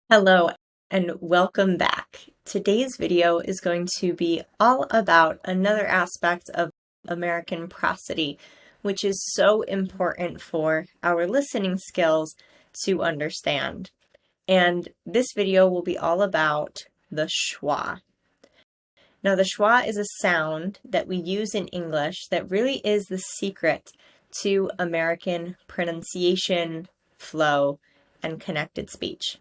Hello and welcome back. Today's video is going to be all about another aspect of American prosody, which is so important for our listening skills to understand. And this video will be all about the schwa. Now, the schwa is a sound that we use in English that really is the secret to American pronunciation, flow, and connected speech.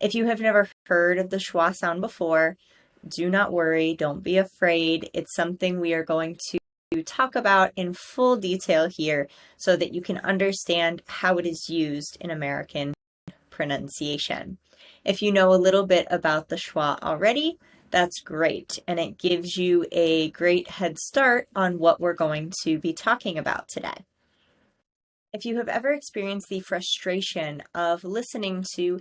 If you have never heard of the schwa sound before, do not worry, don't be afraid. It's something we are going to talk about in full detail here so that you can understand how it is used in American pronunciation. If you know a little bit about the schwa already, that's great, and it gives you a great head start on what we're going to be talking about today. If you have ever experienced the frustration of listening to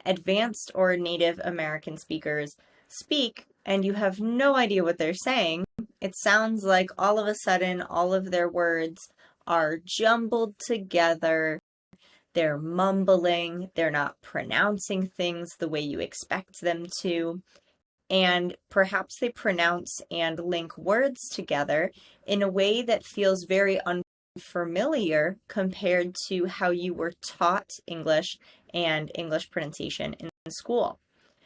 advanced or Native American speakers speak and you have no idea what they're saying, it sounds like all of a sudden all of their words are jumbled together, they're mumbling, they're not pronouncing things the way you expect them to, and perhaps they pronounce and link words together in a way that feels very unfamiliar compared to how you were taught English and English pronunciation in school.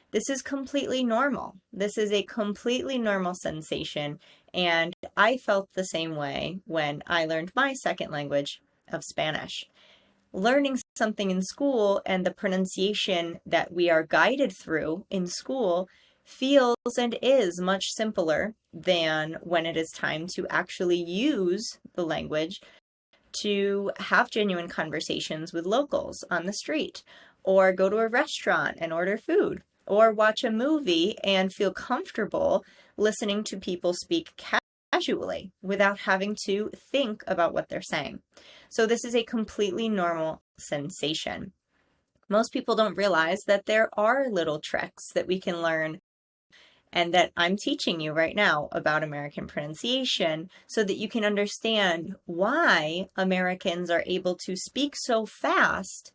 This is completely normal. This is a completely normal sensation, and I felt the same way when I learned my second language of Spanish. Learning something in school and the pronunciation that we are guided through in school feels and is much simpler than when it is time to actually use the language to have genuine conversations with locals on the street, or go to a restaurant and order food, or watch a movie and feel comfortable listening to people speak casually without having to think about what they're saying. So this is a completely normal sensation. Most people don't realize that there are little tricks that we can learn and that I'm teaching you right now about American pronunciation so that you can understand why Americans are able to speak so fast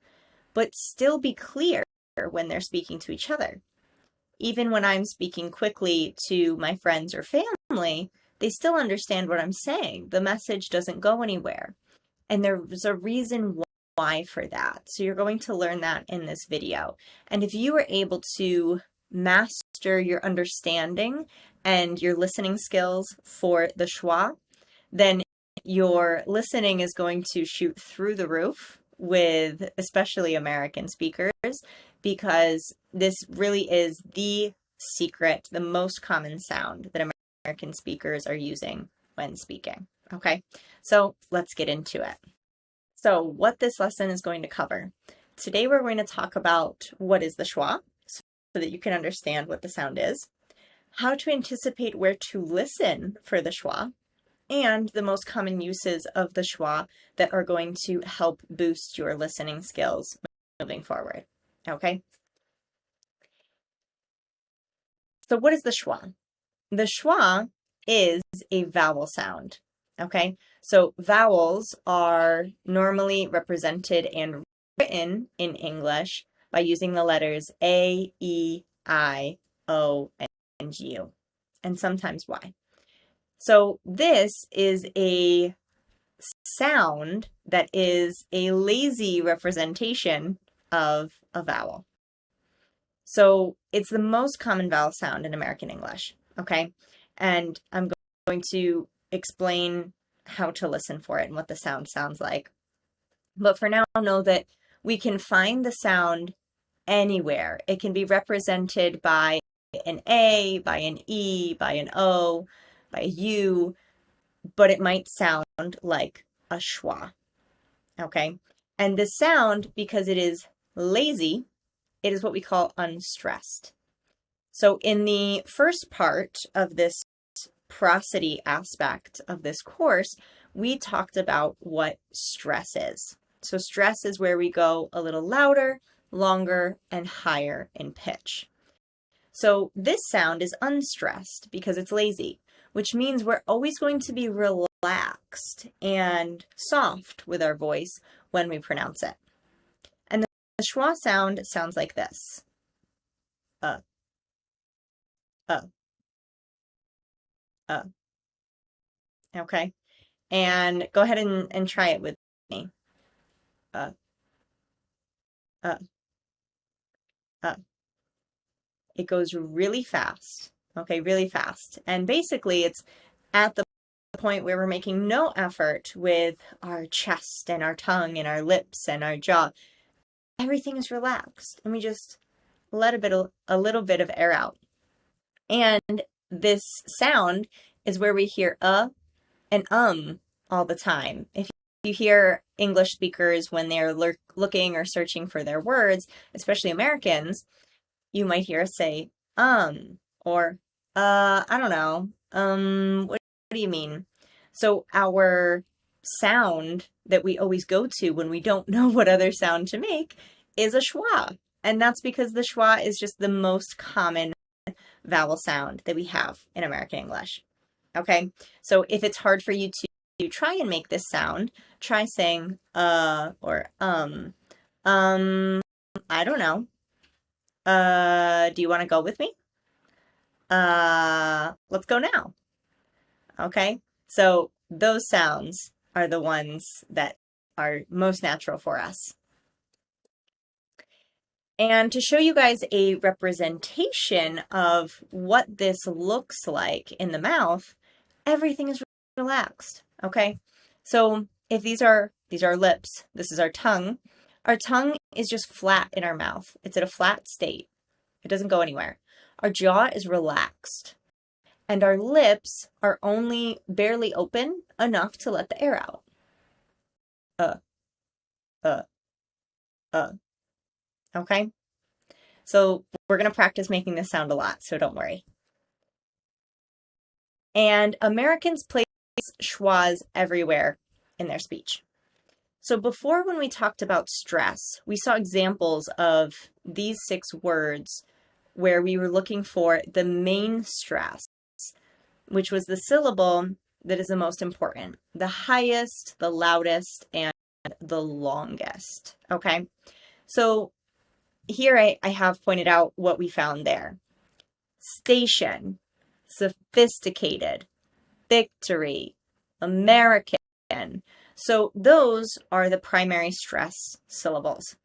but still be clear when they're speaking to each other. Even when I'm speaking quickly to my friends or family, they still understand what I'm saying. The message doesn't go anywhere. And there's a reason why for that. So you're going to learn that in this video. And if you are able to master your understanding and your listening skills for the schwa, then your listening is going to shoot through the roof with especially American speakers, because this really is the secret, the most common sound that American speakers are using when speaking. Okay, so let's get into it. So what this lesson is going to cover. Today we're going to talk about what is the schwa, so that you can understand what the sound is, how to anticipate where to listen for the schwa, and the most common uses of the schwa that are going to help boost your listening skills moving forward. Okay? So what is the schwa? The schwa is a vowel sound. Okay? So vowels are normally represented and written in English by using the letters A, E, I, O, and U, and sometimes Y. So this is a sound that is a lazy representation of a vowel. So it's the most common vowel sound in American English, okay? And I'm going to explain how to listen for it and what the sound sounds like. But for now, know that we can find the sound anywhere. It can be represented by an A, by an E, by an O, by a U, but it might sound like a schwa, okay? And the sound, because it is lazy, it is what we call unstressed. So in the first part of this prosody aspect of this course, we talked about what stress is. So stress is where we go a little louder, longer, and higher in pitch. So this sound is unstressed because it's lazy, which means we're always going to be relaxed and soft with our voice when we pronounce it. And the schwa sound sounds like this. uh, uh, uh. Okay. And go ahead and try it with me. Uh, uh, uh. It goes really fast. Okay, really fast. And basically, it's at the point where we're making no effort with our chest and our tongue and our lips and our jaw. Everything is relaxed, and we just let a little bit of air out. And this sound is where we hear and all the time. If you hear English speakers when they're looking or searching for their words, especially Americans, you might hear us say or I don't know. What do you mean? So our sound that we always go to when we don't know what other sound to make is a schwa. And that's because the schwa is just the most common vowel sound that we have in American English. Okay, so if it's hard for you to try and make this sound, try saying or I don't know. Do you want to go with me? Let's go now. Okay, so those sounds are the ones that are most natural for us. And to show you guys a representation of what this looks like in the mouth, everything is relaxed, okay? So if these are lips, this is our tongue. Our tongue is just flat in our mouth. It's at a flat state. It doesn't go anywhere. Our jaw is relaxed. And our lips are only barely open enough to let the air out. Uh, uh, uh. Okay? So we're going to practice making this sound a lot, so don't worry. And Americans place schwas everywhere in their speech. So before, when we talked about stress, we saw examples of these 6 words where we were looking for the main stress, which was the syllable that is the most important, the highest, the loudest, and the longest. Okay, so here I have pointed out what we found there. Station, sophisticated, victory, American. So those are the primary stress syllables.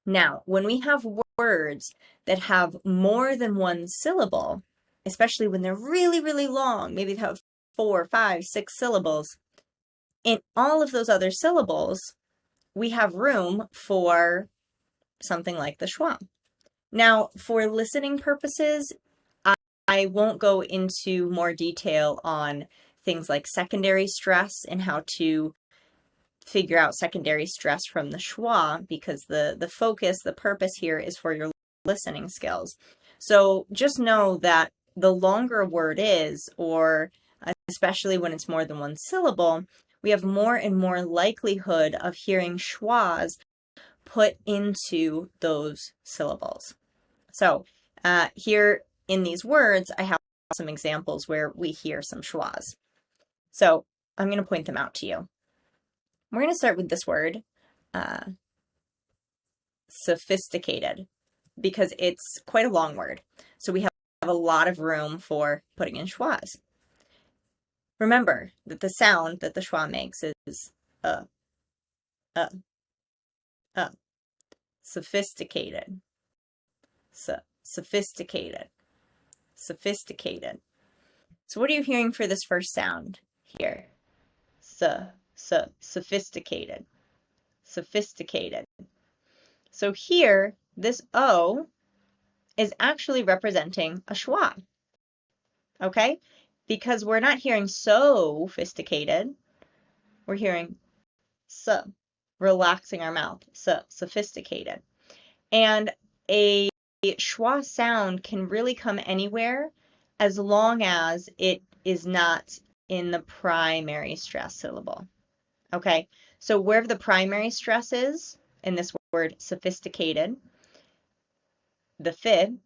Now, when we have words that have more than one syllable, especially when they're really, really long, maybe they have 4, 5, 6 syllables, in all of those other syllables, we have room for something like the schwa. Now, for listening purposes, I won't go into more detail on things like secondary stress and how to figure out secondary stress from the schwa, because the focus, the purpose here is for your listening skills. So just know that the longer a word is, or especially when it's more than one syllable, we have more and more likelihood of hearing schwas put into those syllables. So here in these words, I have some examples where we hear some schwas. So I'm going to point them out to you. We're going to start with this word, sophisticated, because it's quite a long word. So we have a lot of room for putting in schwas. Remember that the sound that the schwa makes is sophisticated, sophisticated, sophisticated. So what are you hearing for this first sound here? Sophisticated, sophisticated. So here, this O is actually representing a schwa, okay? Because we're not hearing so sophisticated, we're hearing so, relaxing our mouth, so, sophisticated. And a schwa sound can really come anywhere as long as it is not in the primary stress syllable, okay? So wherever the primary stress is in this word sophisticated, the fib,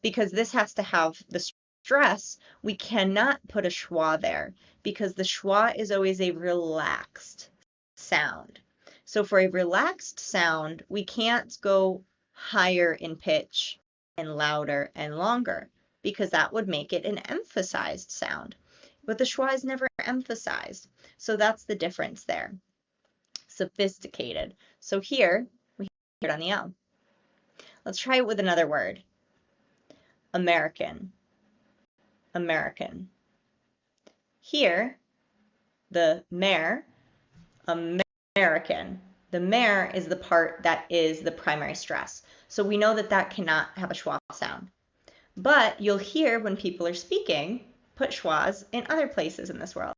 because this has to have the stress, we cannot put a schwa there because the schwa is always a relaxed sound. So for a relaxed sound, we can't go higher in pitch and louder and longer, because that would make it an emphasized sound. But the schwa is never emphasized. So that's the difference there. Sophisticated. So here, we hear it on the L. Let's try it with another word. American. American. Here, the mer, American. The mer is the part that is the primary stress. So we know that that cannot have a schwa sound. But you'll hear when people are speaking, put schwas in other places in this world.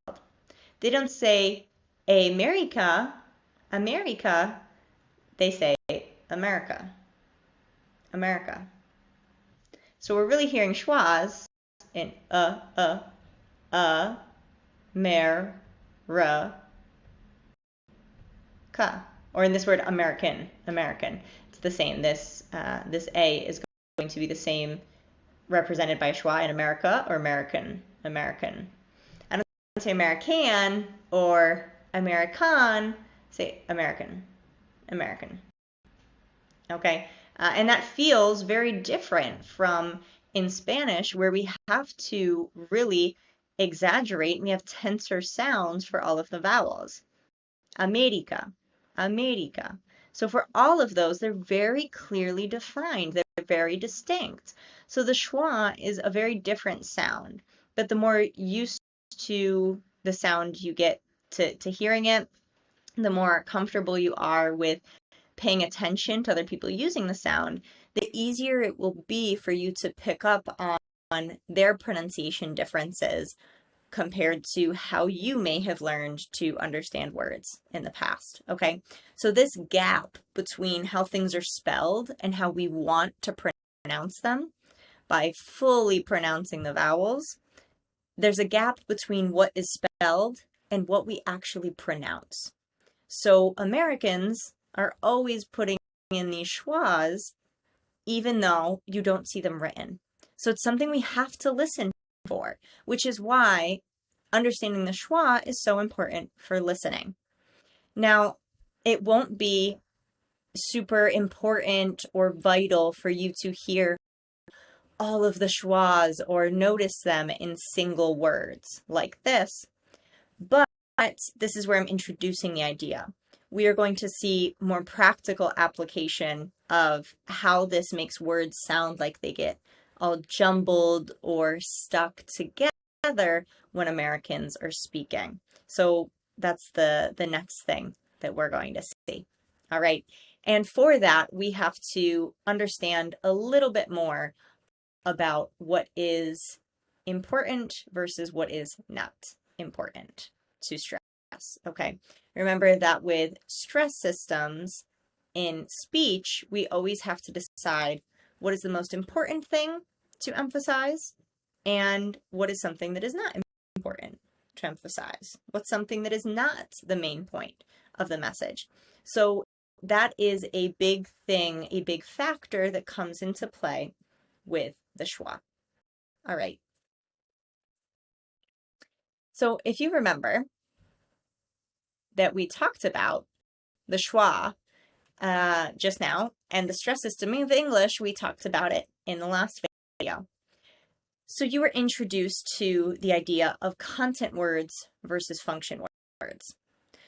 They don't say America, America. They say America, America. So we're really hearing schwas in mer, ka, or in this word American, American. It's the same. This A is going to be the same represented by a schwa in America or American, American. I don't say American or American, say American, American. Okay, and that feels very different from in Spanish, where we have to really exaggerate and we have tenser sounds for all of the vowels. America, America. So for all of those, they're very clearly defined. They're very distinct. So the schwa is a very different sound, but the more used to the sound you get to hearing it, the more comfortable you are with paying attention to other people using the sound, the easier it will be for you to pick up on their pronunciation differences compared to how you may have learned to understand words in the past, okay? So this gap between how things are spelled and how we want to pronounce them by fully pronouncing the vowels, there's a gap between what is spelled and what we actually pronounce. So Americans are always putting in these schwas even though you don't see them written. So it's something we have to listen for, which is why understanding the schwa is so important for listening. Now, it won't be super important or vital for you to hear all of the schwas or notice them in single words like this, but this is where I'm introducing the idea. We are going to see more practical application of how this makes words sound like they get all jumbled or stuck together when Americans are speaking. So that's the next thing that we're going to see. All right. And for that, we have to understand a little bit more about what is important versus what is not important to stress. Okay. Remember that with stress systems in speech, we always have to decide what is the most important thing to emphasize and what is something that is not important to emphasize. What's something that is not the main point of the message. So that is a big thing, a big factor that comes into play with the schwa. All right. So if you remember that we talked about the schwa just now, and the stress system of English, we talked about it in the last video. So you were introduced to the idea of content words versus function words.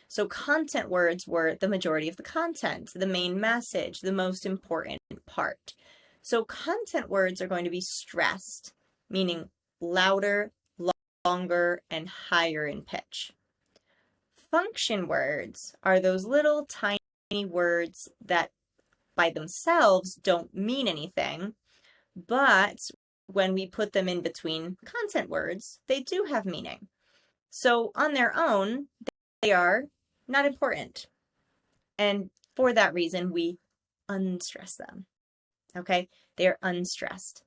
So content words were the majority of the content, the main message, the most important part. So content words are going to be stressed, meaning louder, longer, and higher in pitch. Function words are those little tiny words that by themselves don't mean anything, but when we put them in between content words, they do have meaning. So on their own, they are not important. And for that reason, we unstress them. Okay? They're unstressed.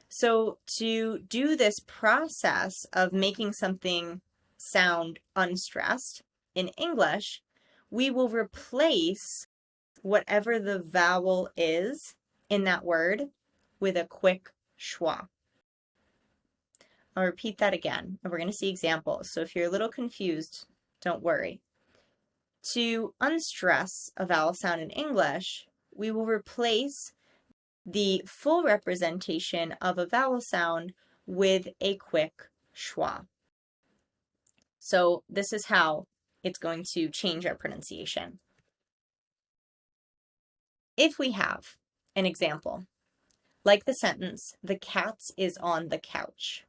So to do this process of making something sound unstressed in English, we will replace whatever the vowel is in that word with a quick schwa. I'll repeat that again, and we're going to see examples. So if you're a little confused, don't worry. To unstress a vowel sound in English, we will replace the full representation of a vowel sound with a quick schwa. So this is how it's going to change our pronunciation. If we have an example, like the sentence, "The cat is on the couch."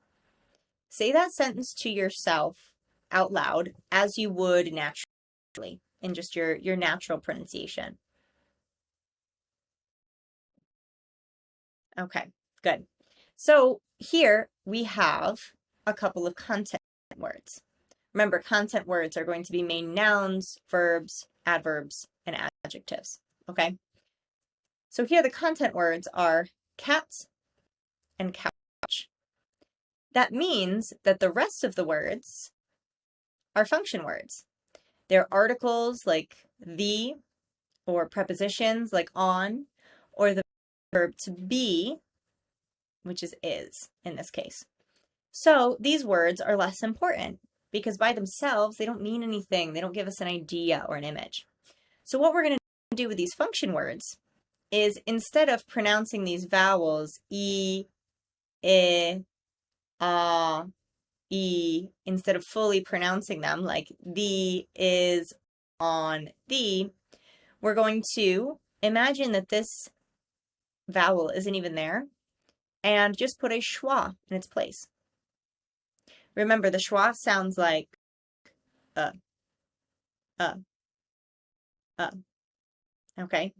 Say that sentence to yourself out loud as you would naturally in just your natural pronunciation. Okay, good. So here we have a couple of content words. Remember, content words are going to be main nouns, verbs, adverbs, and adjectives, okay? So here the content words are cat and couch. That means that the rest of the words are function words. They're articles like the, or prepositions like on, or the verb to be, which is in this case. So these words are less important because by themselves, they don't mean anything. They don't give us an idea or an image. So what we're going to do with these function words is instead of pronouncing these vowels, e, I, a, e, instead of fully pronouncing them like the, is, on, the, we're going to imagine that this vowel isn't even there and just put a schwa in its place. Remember, the schwa sounds like uh, uh, okay?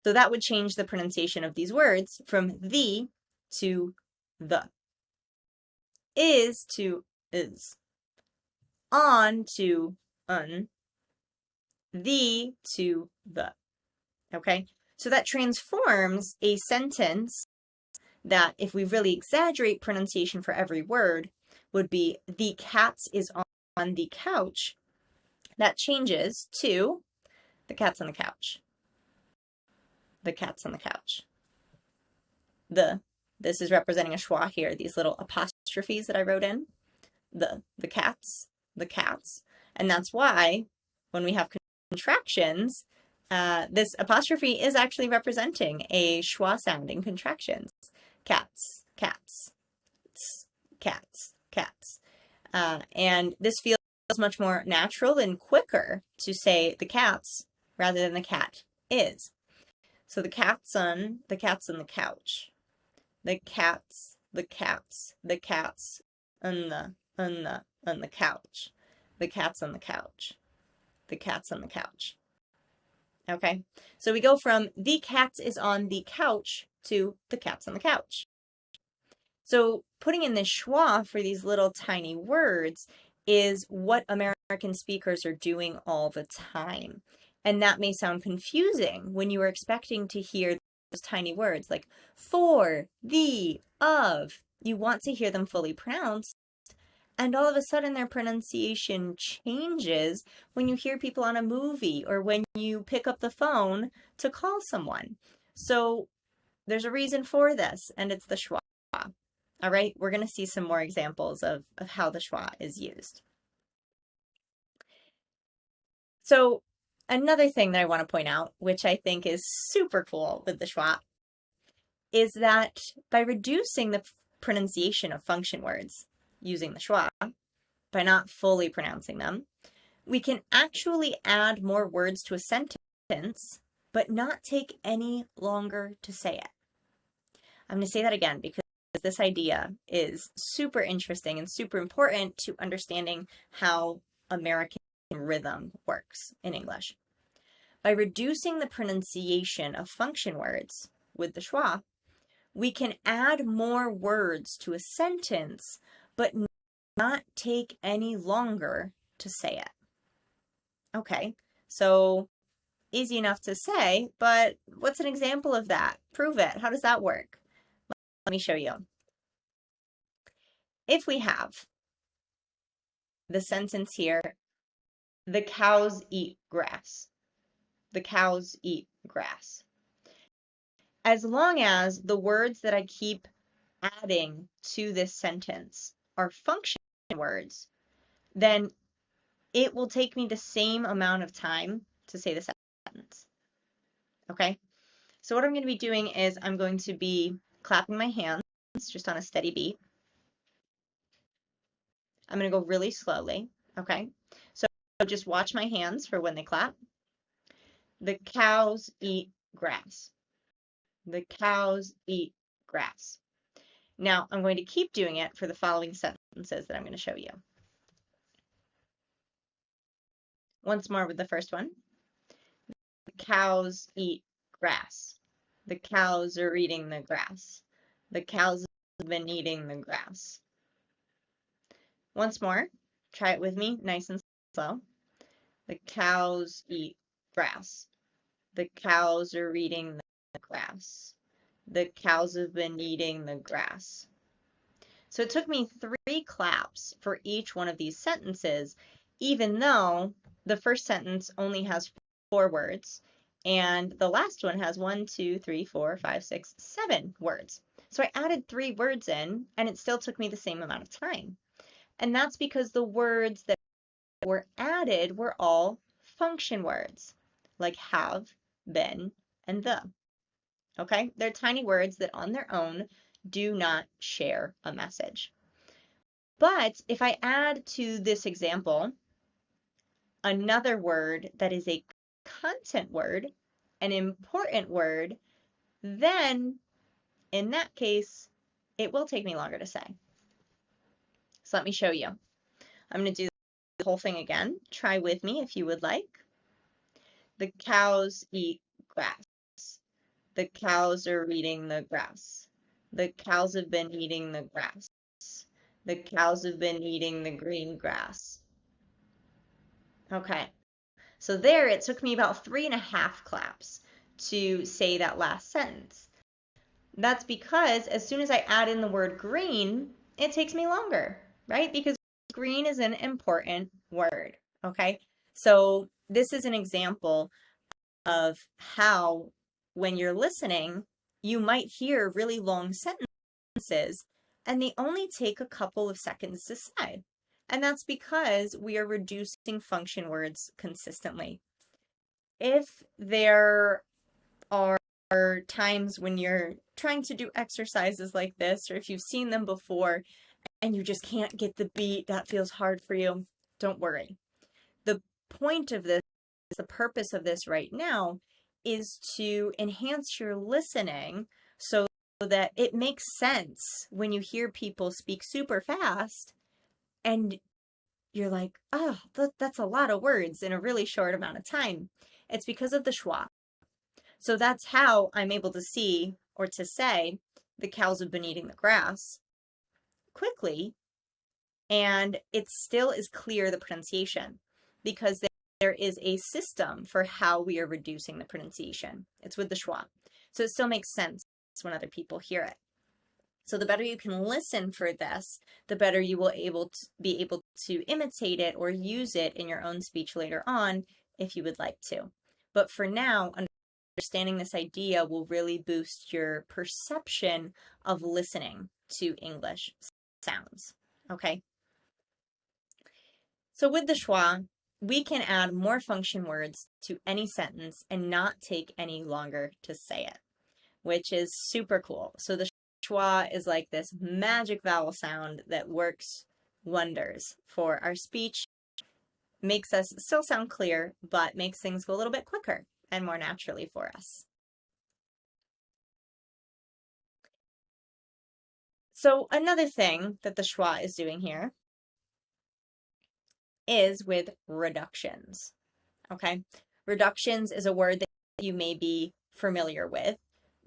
So that would change the pronunciation of these words from the to the, is to is, on to un, the to the, okay? So that transforms a sentence that, if we really exaggerate pronunciation for every word, would be the cat is on the couch. That changes to the cat's on the couch. The cat's on the couch. This is representing a schwa here, these little apostrophes that I wrote in. The cats, the cats. And that's why when we have contractions, this apostrophe is actually representing a schwa sound in contractions. Cats, cats, cats, cats. And this feels much more natural and quicker to say the cats rather than the cat is. So the cat's on the couch. The cats, the cats, the cats on the couch. The cat's on the couch. The cat's on the couch. Okay, so we go from the cat is on the couch to the cat's on the couch. So putting in the schwa for these little tiny words is what American speakers are doing all the time. And that may sound confusing when you are expecting to hear those tiny words like for, the, of. You want to hear them fully pronounced. And all of a sudden their pronunciation changes when you hear people on a movie or when you pick up the phone to call someone. So there's a reason for this, and it's the schwa. All right, we're going to see some more examples of how the schwa is used. So another thing that I want to point out, which I think is super cool with the schwa, is that by reducing the pronunciation of function words using the schwa, by not fully pronouncing them, we can actually add more words to a sentence, but not take any longer to say it. I'm going to say that again because this idea is super interesting and super important to understanding how American rhythm works in English. By reducing the pronunciation of function words with the schwa, we can add more words to a sentence, but not take any longer to say it. Okay, so easy enough to say, but what's an example of that? Prove it. How does that work? Let me show you. If we have the sentence here, the cows eat grass. The cows eat grass. As long as the words that I keep adding to this sentence are function words, then it will take me the same amount of time to say the sentence. Okay? So what I'm going to be doing is I'm going to be clapping my hands just on a steady beat. I'm going to go really slowly, okay? So just watch my hands for when they clap. The cows eat grass. The cows eat grass. Now I'm going to keep doing it for the following sentences that I'm going to show you. Once more with the first one. The cows eat grass. The cows are eating the grass. The cows have been eating the grass. Once more, try it with me, nice and slow. The cows eat grass. The cows are eating the grass. The cows have been eating the grass. So it took me 3 claps for each one of these sentences, even though the first sentence only has 4 words, and the last one has 1, 2, 3, 4, 5, 6, 7 words. So I added 3 words in, and it still took me the same amount of time. And that's because the words that were added were all function words, like have, been, and the. Okay? They're tiny words that on their own do not share a message. But if I add to this example another word that is a content word, an important word, then in that case, it will take me longer to say. So let me show you. I'm going to do the whole thing again. Try with me if you would like. The cows eat grass. The cows are eating the grass. The cows have been eating the grass. The cows have been eating the green grass. Okay, so there it took me about 3.5 claps to say that last sentence. That's because as soon as I add in the word green, it takes me longer, right? Because green is an important word, okay? So this is an example of how when you're listening, you might hear really long sentences and they only take a couple of seconds to say. And that's because we are reducing function words consistently. If there are times when you're trying to do exercises like this, or if you've seen them before and you just can't get the beat, that feels hard for you, don't worry. The point of this, the purpose of this right now, is to enhance your listening so that it makes sense when you hear people speak super fast and you're like, oh, that's a lot of words in a really short amount of time. It's because of the schwa. So that's how I'm able to see or to say the cows have been eating the grass quickly, and it still is clear the pronunciation because there is a system for how we are reducing the pronunciation. It's with the schwa. So it still makes sense when other people hear it. So the better you can listen for this, the better you will be able to imitate it or use it in your own speech later on if you would like to. But for now, understanding this idea will really boost your perception of listening to English sounds, okay? So with the schwa, we can add more function words to any sentence and not take any longer to say it, which is super cool. So the schwa is like this magic vowel sound that works wonders for our speech, makes us still sound clear, but makes things go a little bit quicker and more naturally for us. So another thing that the schwa is doing here is with reductions, okay? Reductions is a word that you may be familiar with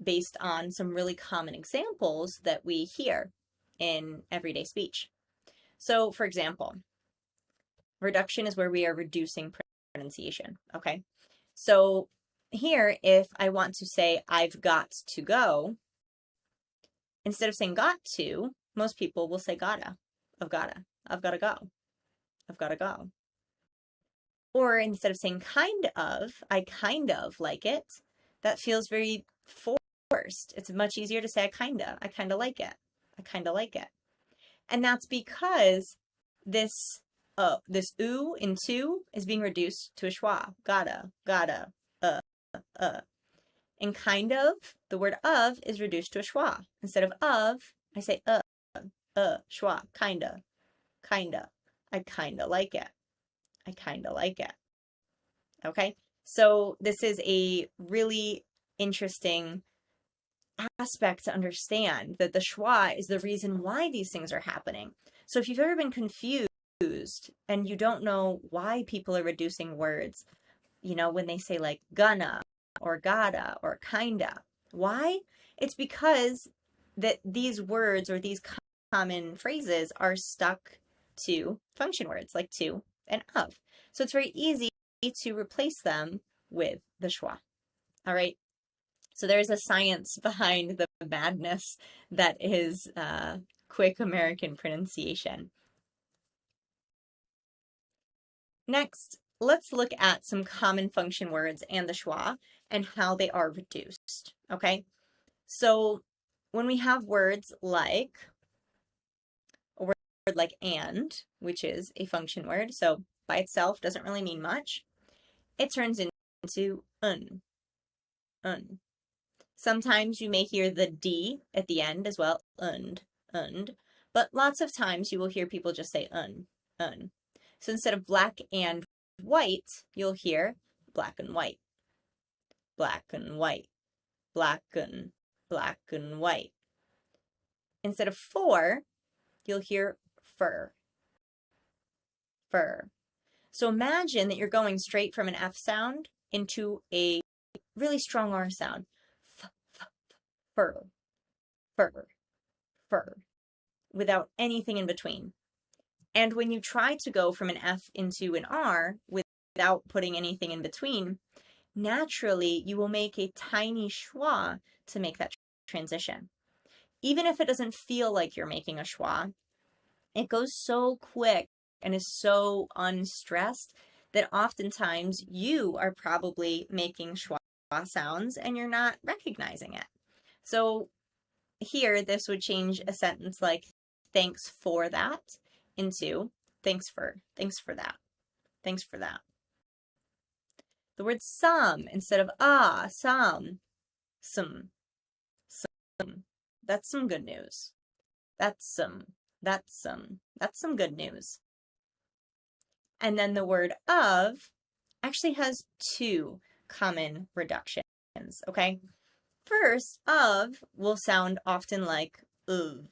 based on some really common examples that we hear in everyday speech. So for example, reduction is where we are reducing pronunciation, okay? So here, if I want to say I've got to go, instead of saying got to, most people will say gotta, I've gotta go, I've gotta go. Or instead of saying kind of, I kind of like it, that feels very forced. It's much easier to say I kinda like it, I kinda like it. And that's because this oo in to is being reduced to a schwa, gotta, And kind of, the word of is reduced to a schwa. Instead of, I say schwa, kinda, kinda. I kinda like it. I kinda like it. Okay? So this is a really interesting aspect to understand, that the schwa is the reason why these things are happening. So if you've ever been confused and you don't know why people are reducing words, you know, when they say like gonna or gotta or kinda, why? It's because that these words or these common phrases are stuck to function words like to and of. So it's very easy to replace them with the schwa. All right. So there's a science behind the madness that is quick American pronunciation. Next, let's look at some common function words and the schwa and how they are reduced, okay? So when we have words like a word like and, which is a function word, so by itself doesn't really mean much, it turns into un. Sometimes you may hear the D at the end as well, und, but lots of times you will hear people just say un. So instead of black and white, you'll hear black and white, black and white, black and white. Instead of for, you'll hear fur, fur. So imagine that you're going straight from an F sound into a really strong R sound, fur, fur, fur, without anything in between. And when you try to go from an F into an R without putting anything in between, naturally you will make a tiny schwa to make that transition. Even if it doesn't feel like you're making a schwa, it goes so quick and is so unstressed that oftentimes you are probably making schwa sounds and you're not recognizing it. So here, this would change a sentence like, thanks for that, into thanks for that, thanks for that. The word some instead of some, that's some good news. That's some good news. And then the word of actually has two common reductions, okay? First, of will sound often like of,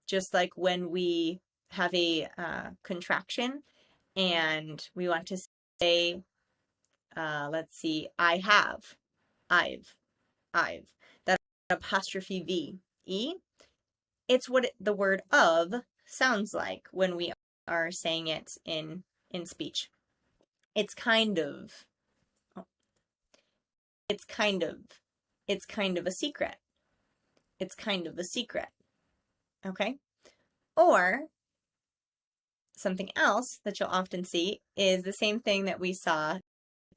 just like when we have a contraction and we want to say, let's see, I have, I've. That apostrophe V, E, it's what the word of sounds like when we are saying it in speech. It's kind of, it's kind of a secret. It's kind of a secret. Okay? Or something else that you'll often see is the same thing that we saw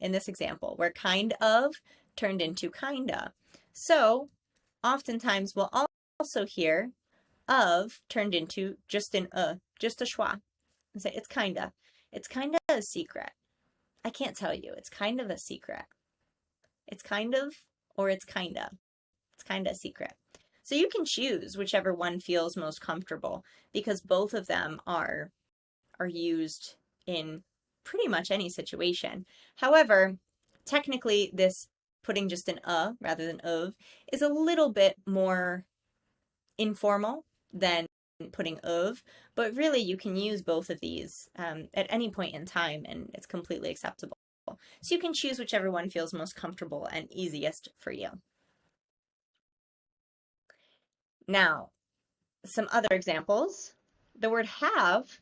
in this example, where kind of turned into kinda. So oftentimes we'll also hear of turned into just just a schwa, and say it's kinda a secret. I can't tell you, it's kind of a secret. It's kind of, or it's kinda a secret. So you can choose whichever one feels most comfortable, because both of them are used in pretty much any situation. However, technically this putting just an rather than of is a little bit more informal than putting of, but really you can use both of these at any point in time and it's completely acceptable. So you can choose whichever one feels most comfortable and easiest for you. Now, some other examples. The word have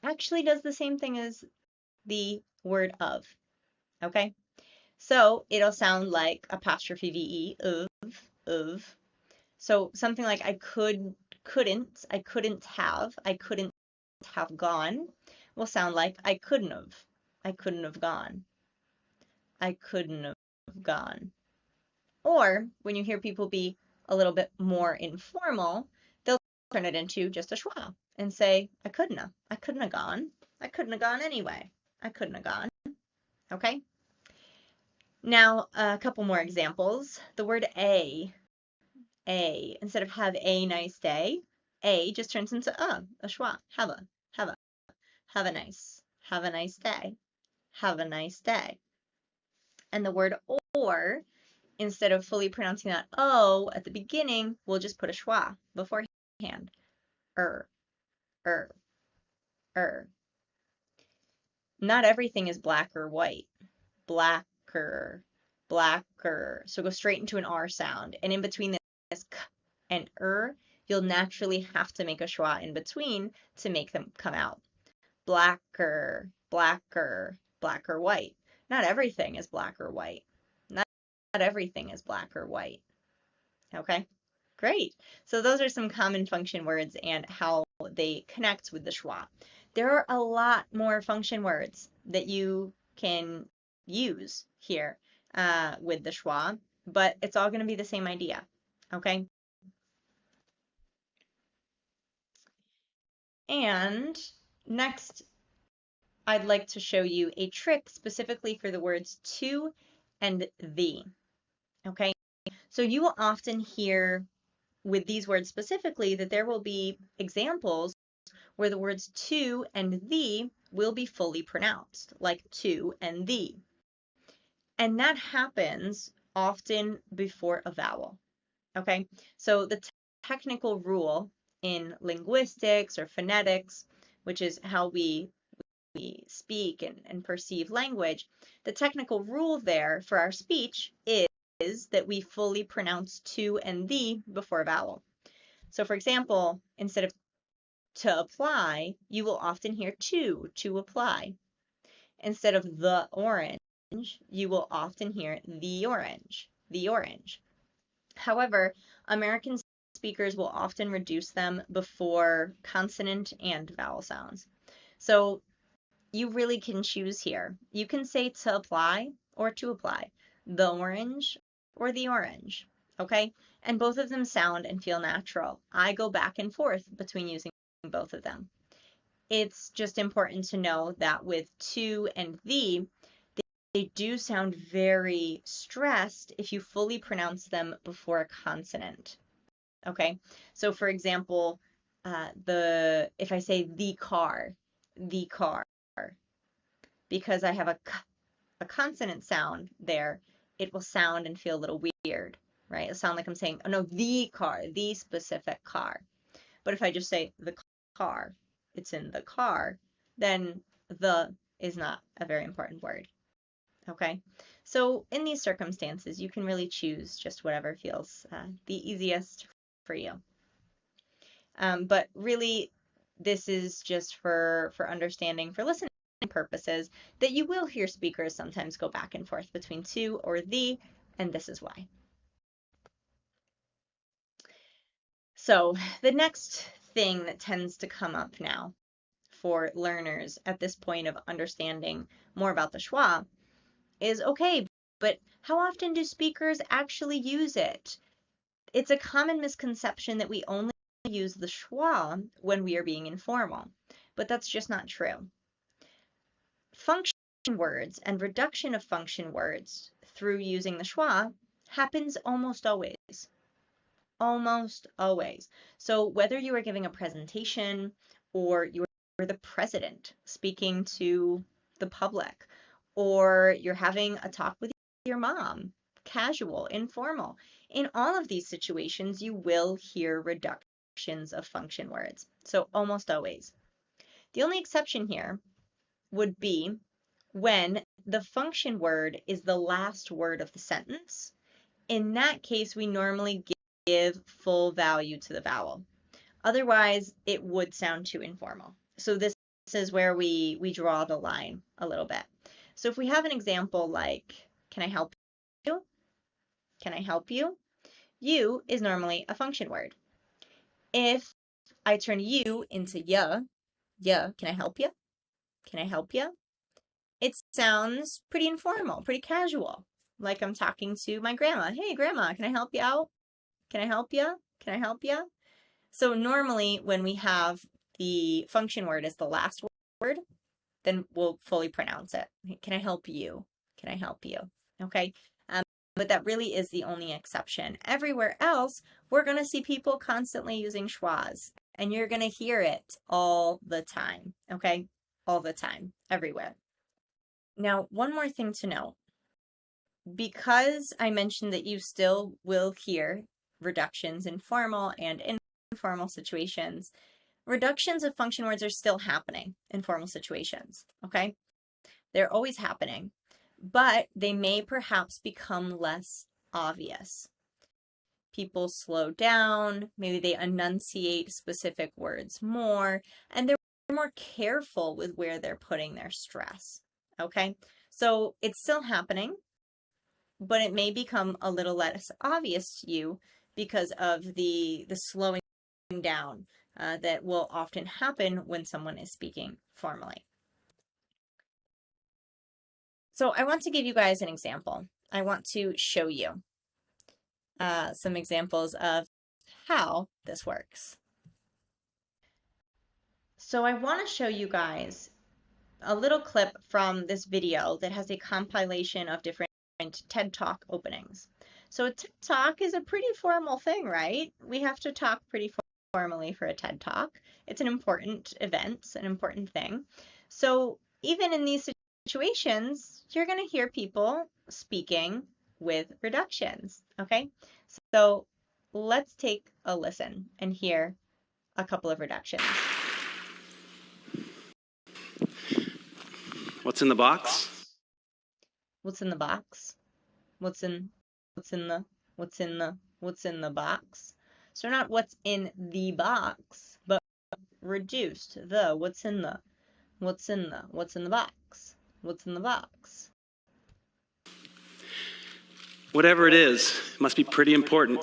actually does the same thing as the word of, okay? So it'll sound like apostrophe VE, of. So something like I couldn't have gone will sound like I couldn't have gone. I couldn't have gone. Or when you hear people be a little bit more informal, they'll turn it into just a schwa and say, I couldn't have gone. I couldn't have gone anyway. I couldn't have gone. Okay? Now, a couple more examples. The word a. Instead of have a nice day, a just turns into a schwa. Have a nice day. Have a nice day. And the word or, instead of fully pronouncing that O at the beginning, we'll just put a schwa beforehand. Er, er, er. Not everything is black or white. Blacker, blacker. So go straight into an R sound. And in between this k and you'll naturally have to make a schwa in between to make them come out. Blacker, blacker, black or white. Not everything is black or white. Not everything is black or white. Okay, great. So those are some common function words and how they connect with the schwa. There are a lot more function words that you can use here with the schwa, but it's all going to be the same idea. Okay. And next, I'd like to show you a trick specifically for the words to and the. Okay. So you will often hear with these words specifically that there will be examples where the words to and the will be fully pronounced, like to and the. And that happens often before a vowel. Okay, so the technical rule in linguistics or phonetics, which is how we speak and perceive language, the technical rule there for our speech is that we fully pronounce to and the before a vowel. So for example, instead of to apply, you will often hear to apply. Instead of the orange, you will often hear the orange, the orange. However, American speakers will often reduce them before consonant and vowel sounds. So you really can choose here. You can say to apply or to apply, the orange or the orange, okay? And both of them sound and feel natural. I go back and forth between using both of them. It's just important to know that with to and the, they do sound very stressed if you fully pronounce them before a consonant. Okay, so for example, if I say the car, because I have a consonant sound there, it will sound and feel a little weird, right? It'll sound like I'm saying, oh no, the car, the specific car. But if I just say the car, it's in the car, then the is not a very important word. Okay, so in these circumstances, you can really choose just whatever feels the easiest for you. But really, this is just for understanding, for listening purposes, that you will hear speakers sometimes go back and forth between to or the, and this is why. So the next thing that tends to come up now for learners at this point of understanding more about the schwa is, okay, but how often do speakers actually use it? It's a common misconception that we only use the schwa when we are being informal, but that's just not true. Function words and reduction of function words through using the schwa happens almost always. Almost always. So whether you are giving a presentation or you're the president speaking to the public, or you're having a talk with your mom, casual, informal, in all of these situations, you will hear reductions of function words. So almost always. The only exception here would be when the function word is the last word of the sentence. In that case, we normally give full value to the vowel. Otherwise, it would sound too informal. So this is where we draw the line a little bit. So if we have an example like, can I help you? Can I help you? You is normally a function word. If I turn you into ya, can I help you? Can I help you? It sounds pretty informal, pretty casual, like I'm talking to my grandma. Hey, grandma, can I help you out? Can I help you? Can I help you? So normally when we have the function word as the last word, then we'll fully pronounce it. Can I help you? Can I help you? okay? But that really is the only exception. Everywhere else, we're going to see people constantly using schwas, and you're going to hear it all the time, okay? All the time, everywhere. Now, one more thing to note. Because I mentioned that you still will hear reductions in formal and informal situations, reductions of function words are still happening in formal situations, okay? They're always happening, but they may perhaps become less obvious. People slow down, maybe they enunciate specific words more, and they're more careful with where they're putting their stress, okay? So it's still happening, but it may become a little less obvious to you because of the slowing down that will often happen when someone is speaking formally. So I want to give you guys an example. I want to show you some examples of how this works. So I want to show you guys a little clip from this video that has a compilation of different TED Talk openings. So a TED Talk is a pretty formal thing, right? We have to talk pretty formally for a TED Talk. It's an important event, an important thing. So even in these situations, you're going to hear people speaking with reductions, okay? So let's take a listen and hear a couple of reductions. What's in the box? What's in the box? What's in the box? So not what's in the box, but reduced the what's in the box? What's in the box? Whatever it is, it must be pretty important.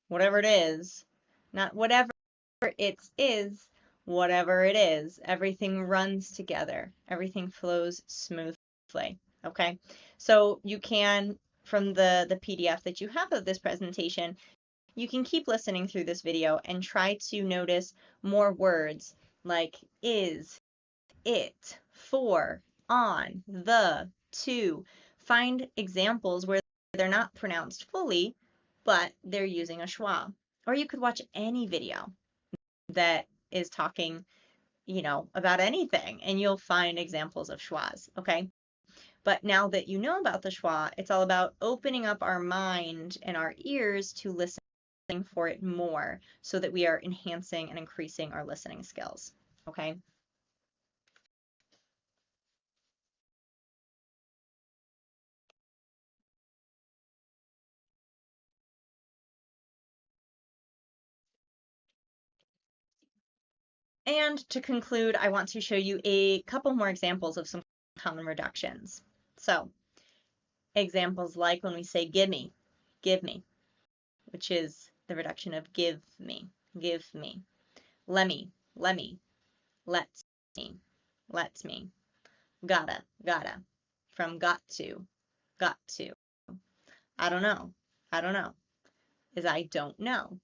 Whatever it is, not whatever it is, whatever it is. Everything runs together. Everything flows smoothly. Okay, so you can, from the PDF that you have of this presentation, you can keep listening through this video and try to notice more words like is, it, for, on, the, to. Find examples where they're not pronounced fully, but they're using a schwa. Or you could watch any video that is talking, about anything, and you'll find examples of schwas, okay? But now that you know about the schwa, it's all about opening up our mind and our ears to listen for it more so that we are enhancing and increasing our listening skills, okay? And to conclude, I want to show you a couple more examples of some common reductions. So examples like when we say give me, which is the reduction of give me, let me, let me, lets me, gotta, from got to, I don't know, is I don't know,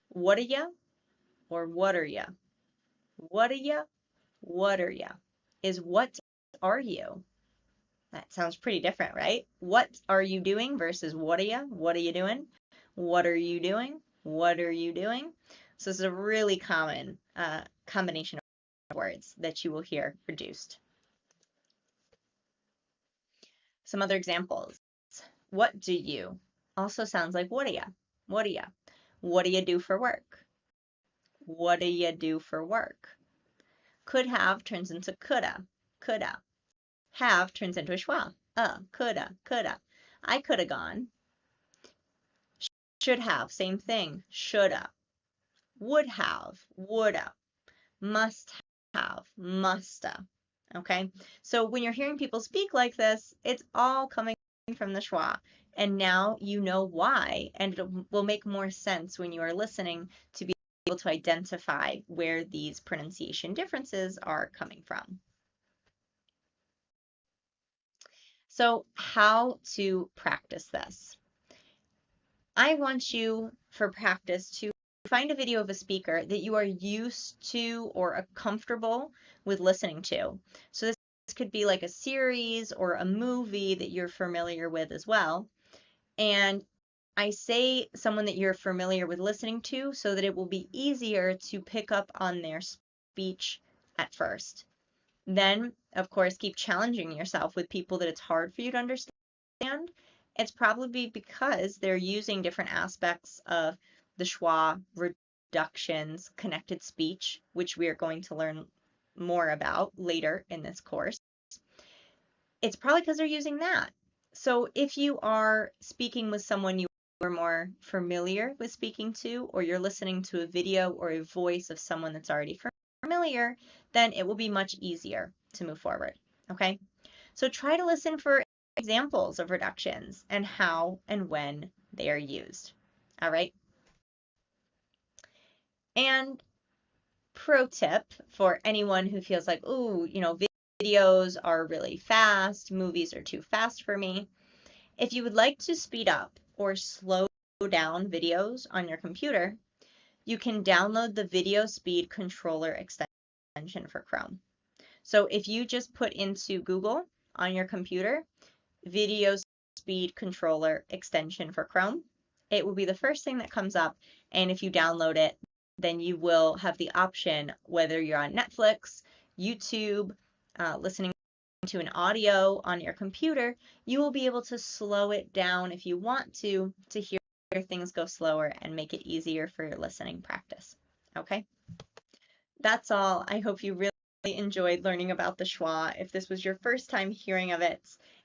what are ya, or what are ya, what are ya, is what are you? That sounds pretty different, right? What are you doing versus what are you? What are you doing? What are you doing? What are you doing? So this is a really common combination of words that you will hear reduced. Some other examples. What do you? Also sounds like what are ya? What are ya? What do you do for work? What do you do for work? Could have turns into coulda. Have turns into a schwa. Coulda. I coulda gone. Should have, same thing. Shoulda. Would have, woulda. Must have, musta. Okay, so when you're hearing people speak like this, it's all coming from the schwa. And now you know why, and it will make more sense when you are listening to be able to identify where these pronunciation differences are coming from. So how to practice this? I want you, for practice, to find a video of a speaker that you are used to or are comfortable with listening to. So this could be like a series or a movie that you're familiar with as well. And I say someone that you're familiar with listening to so that it will be easier to pick up on their speech at first. Then, of course, keep challenging yourself with people that it's hard for you to understand. It's probably because they're using different aspects of the schwa reductions, connected speech, which we are going to learn more about later in this course. It's probably because they're using that. So if you are speaking with someone you are more familiar with speaking to, or you're listening to a video or a voice of someone that's already familiar, then it will be much easier to move forward. Okay? So try to listen for examples of reductions and how and when they are used. All right? And pro tip for anyone who feels like, ooh, videos are really fast, movies are too fast for me. If you would like to speed up or slow down videos on your computer, you can download the Video Speed Controller extension for Chrome. So if you just put into Google on your computer, Video Speed Controller extension for Chrome, it will be the first thing that comes up. And if you download it, then you will have the option, whether you're on Netflix, YouTube, listening to an audio on your computer, you will be able to slow it down if you want to hear things go slower and make it easier for your listening practice. Okay? That's all. I hope you really enjoyed learning about the schwa. If this was your first time hearing of it,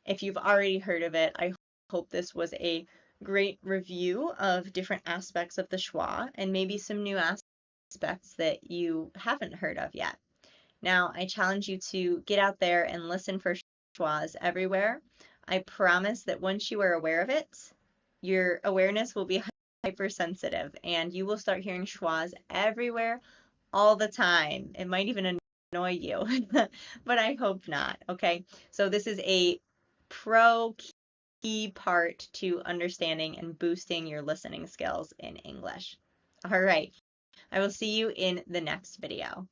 if you've already heard of it, I hope this was a great review of different aspects of the schwa and maybe some new aspects that you haven't heard of yet. Now, I challenge you to get out there and listen for schwas everywhere. I promise that once you are aware of it, your awareness will be hypersensitive and you will start hearing schwas everywhere all the time. It might even annoy you, but I hope not. Okay, so this is a pro key part to understanding and boosting your listening skills in English. All right, I will see you in the next video.